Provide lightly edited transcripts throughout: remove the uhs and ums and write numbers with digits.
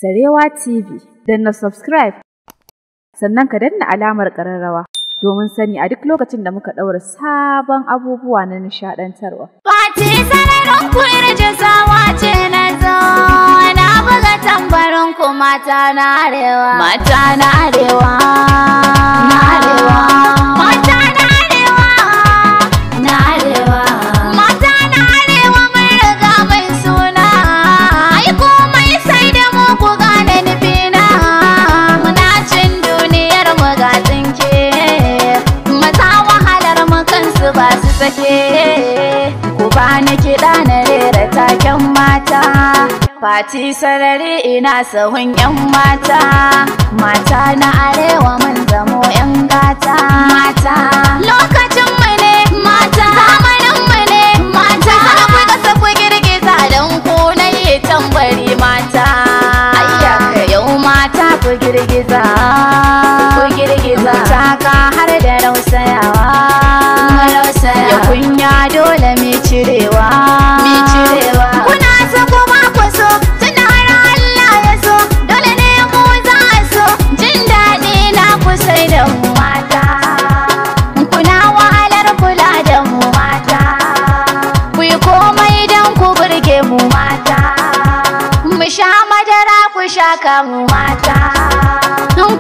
Sarewa TV, danna subscribe, sannan ka danna alamar ƙararrawa domin sani a duk lokacin da muka ɗaura sabon abubuwa na nishaɗantarwa. Fati sararin ku irjisawa ce na zo, na buga tambarin ku mata na arewa. Mata na arewa, na arewa, mata na arewa, na arewa, mata na arewa mun riga mai suna. Ai komai sai da mu ku gane nufina, muna cin duniyar mu ga tsinke, maza wahalar mu kansu ba su sake. Ku bani kiɗa na rera taken mata, Fati sarari ina sahun 'yan mata. Mata na arewa mun zamo 'yan gata. Mata lokacin mu ne, mata zamanin mu ne, mata ku kasa ku girgiza don ku na yi tambari mata. Ayyaka yau mata ku girgiza, ku girgiza, taka har da rausayawa. Ya kunya dole mi cirewa, mi cirewa. Kuna so kuma ku so, tunda har Allah ya so, dole ne mu za a so. Jin daɗi na ku sai da mu mata, kuna wahalar kula da mu mata. Ku yi komai don ku burge mu mata, mu sha madara ku sha kamu mata.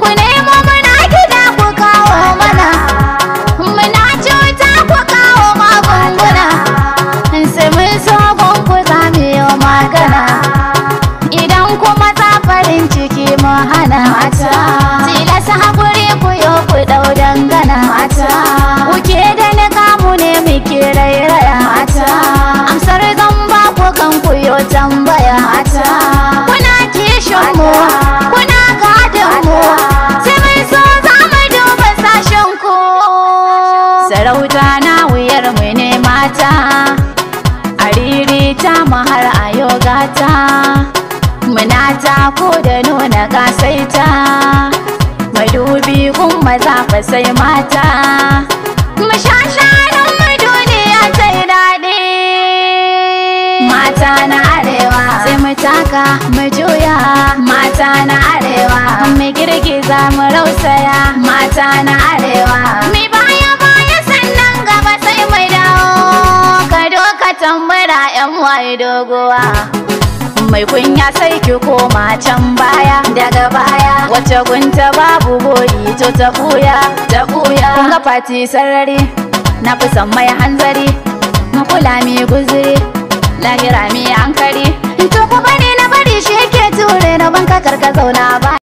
Ku nemo muna gida ku kawo mana, muna cuta ku kawo magunguna, sai mun so gunku za mu yi magana. Idan kuma za farin ciki mu hana mata, tilasa haƙuri ku yo ku ɗau dangana mata. Kuke da niƙa mu ne muke rairaya mata, amsar zan ba ku kan ku yo tambaya mata. Kuna kishin mu, kuna gadin mu, sai mun so za mu duba sashen ku. Sarauta na wuyar mu ne mata, ariri ta mahar a yogata. Muna tako da nuna kasaita, madubi kun maza fa sai mata. Mu sha shanin mu duniya ta yi daɗi. Mata na arewa sai mu taka mu juya. Mata na arewa mu girgiza mu rausaya. Mata na arewa mi baya baya sannan gaba sai mu dawo. Ka doka tambara 'yan waye doguwa, mai kunya sai ki koma can baya. Daga baya wace gunta babu bodi to ta buya, ta buya. Kun ga Fati sarari na fi son mai hanzari, mu kula mi guzuri, lahira mi hankali. To ku bari na bari shi ke ture na banka karka zauna ba.